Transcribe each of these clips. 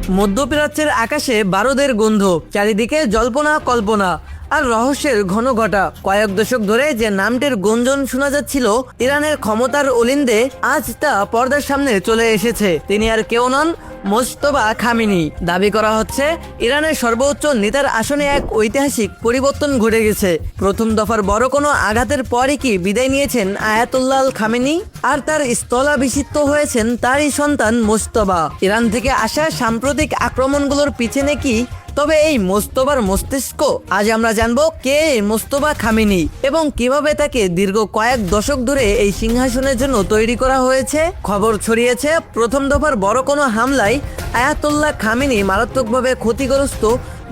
মধ্যপ্রাচ্যের আকাশে বারুদের গন্ধ, চারিদিকে জল্পনা কল্পনা আর রহস্যের ঘন ঘটা। কয়েক দশক ধরে যে নামটির গুঞ্জন শোনা যাচ্ছিল ইরানের ক্ষমতার অলিন্দে, আজ তা পর্দার সামনে চলে এসেছে। তিনি আর কেউ নন, মোজতবা খামেনি। দাবি করা হচ্ছে ইরানের সর্বোচ্চ নেতার আসনে এক ঐতিহাসিক পরিবর্তন ঘটে গেছে। প্রথম দফার বড় কোনো আঘাতের পরই কি বিদায় নিয়েছেন আয়াতুল্লাহ খামেনি, আর তার স্থলাভিষিক্ত হয়েছেন তারই সন্তান মোজতবা। ইরান থেকে আসা সাম্প্রতিক আক্রমণগুলোর পিছনে কি তবে এই মোজতবার মস্তিষ্ক? আজ আমরা জানবো কে মোজতবা খামেনি এবং কিভাবে তাকে দীর্ঘ কয়েক দশক ধরে এই সিংহাসনের জন্য তৈরি করা হয়েছে। খবর ছড়িয়েছে প্রথম দফার বড় কোনো হামলায় আয়াতুল্লাহ খামেনি মারাত্মকভাবে ক্ষতিগ্রস্ত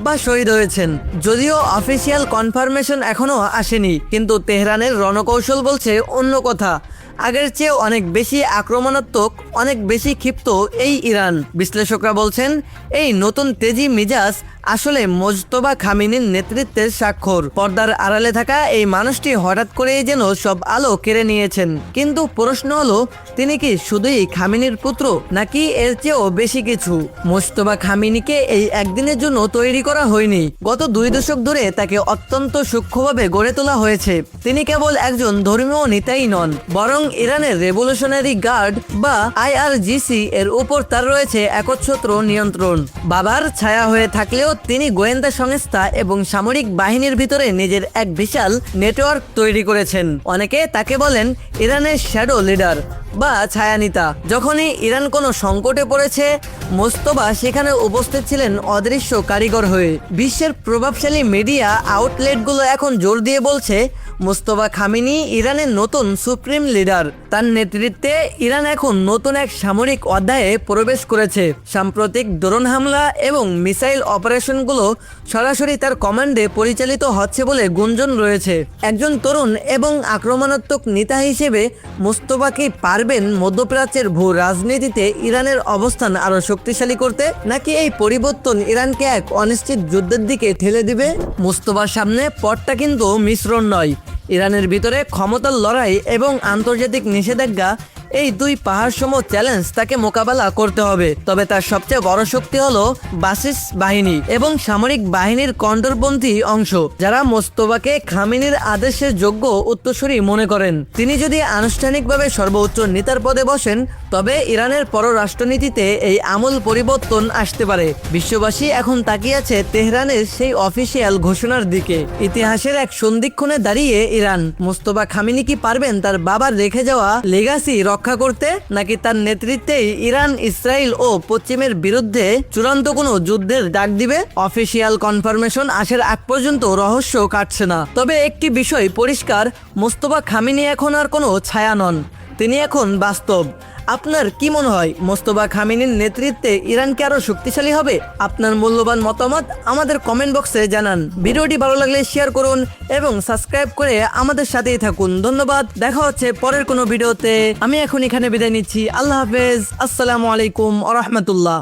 বা শহীদ হয়েছেন। যদিও অফিসিয়াল কনফার্মেশন এখনো আসেনি, কিন্তু তেহরানের রণকৌশল বলছে অন্য কথা। আগের চেয়ে অনেক বেশি আক্রমণাত্মক, অনেক বেশি ক্ষিপ্ত এই ইরান। বিশ্লেষকরা বলছেন এই নতুন তেজি মিজাজ আসলে মোজতবা খামেনির নেতৃত্বের স্বাক্ষর। পর্দার আড়ালে থাকা এই মানুষটি হঠাৎ করেই যেন সব আলো কেড়ে নিয়েছেন। কিন্তু প্রশ্ন হলো, তিনি কি শুধুই খামেনির পুত্র, নাকি এর চেয়েও বেশি কিছু? মোজতবা খামেনিকে এই একদিনের জন্য তৈরি করা হয়নি। গত 2 দশক ধরে তাকে অত্যন্ত সূক্ষ্মভাবে গড়ে তোলা হয়েছে। তিনি কেবল একজন ধর্মীয় নেতাই নন, বরং ইরানের রেভলিউশনারি গার্ড বা IRGC এর উপর তার রয়েছে একচ্ছত্র নিয়ন্ত্রণ। বাবার ছায়া হয়ে থাকলেও তিনি গোয়েন্দা সংস্থা এবং সামরিক বাহিনীর ভিতরে নিজের এক বিশাল নেটওয়ার্ক তৈরি করেছেন। অনেকে তাকে বলেন ইরানের শ্যাডো লিডার বা ছায়ানিতা। যখনই ইরান কোনো সংকটে পড়েছে, মোজতবা সেখানে উপস্থিত ছিলেন অদৃশ্য কারিগর হয়ে। বিশ্বের প্রভাবশালী মিডিয়া আউটলেটগুলো এখন জোর দিয়ে বলছে মোজতবা খামেনি ইরানের নতুন সুপ্রিম লিডার। তার নেতৃত্বে ইরান এখন নতুন এক সামরিক অধ্যায়ে প্রবেশ করেছে। সাম্প্রতিক ড্রোন হামলা এবং মিসাইল অপারেশনগুলো সরাসরি তার কমান্ডে পরিচালিত হচ্ছে বলে গুঞ্জন রয়েছে। একজন তরুণ এবং আক্রমণাত্মক নেতা হিসেবে মোজতবা কি পারবেন মধ্যপ্রাচ্যের ভূ রাজনীতিতে ইরানের অবস্থান আরো শক্তিশালী করতে, নাকি এই পরিবর্তন ইরানকে এক অনিশ্চিত যুদ্ধের দিকে ঠেলে দিবে? মোজতবার সামনে পথটা কিন্তু মিশ্রণ নয়। ইরানের ভিতরে ক্ষমতার লড়াই এবং আন্তর্জাতিক নিষেধাজ্ঞা, এই 2 পাহাড়সম চ্যালেঞ্জ তাকে মোকাবেলা করতে হবে। তবে তার সবচেয়ে বড় শক্তি হলো বাসিস বাহিনী এবং সামরিক বাহিনীর কণ্ঠরপন্থী অংশ, যারা মোজতবাকে খামেনির আদেশের যোগ্য উত্তরসূরি মনে করেন। তিনি যদি আনুষ্ঠানিকভাবে সর্বোচ্চ নেতার পদে বসেন, তবে ইরানের পররাষ্ট্রনীতিতে এই আমূল পরিবর্তন আসতে পারে। বিশ্ববাসী এখন তাকিয়ে আছে তেহরানের সেই অফিসিয়াল ঘোষণার দিকে। ইতিহাসের এক সন্ধিক্ষণে দাঁড়িয়ে ইরান, মোজতবা খামেনি কি পারবেন তার বাবার রেখে যাওয়া লেগাসি রক্ষা করতে, নাকি তার নেতৃত্বেই ইরান ইসরায়েল ও পশ্চিমের বিরুদ্ধে চূড়ান্ত কোনো যুদ্ধের ডাক দিবে? অফিসিয়াল কনফার্মেশন আসার আগ পর্যন্ত রহস্য কাটছে না। তবে একটি বিষয় পরিষ্কার, মোজতবা খামেনি এখন আর কোনো ছায়া নন, তিনি এখন বাস্তব। আপনার কি মনে হয়, মোজতবা খামেনির নেতৃত্বে ইরান কি আরো শক্তিশালী হবে? আপনার মূল্যবান মতামত আমাদের কমেন্ট বক্সে জানান। ভিডিওটি ভালো লাগলে শেয়ার করুন এবং সাবস্ক্রাইব করে আমাদের সাথেই থাকুন। ধন্যবাদ, দেখা হচ্ছে পরের কোনো ভিডিওতে। আমি এখন এখানে বিদায় নিচ্ছি। আল্লাহ হাফেজ, আসসালামু আলাইকুম ওয়া রাহমাতুল্লাহ।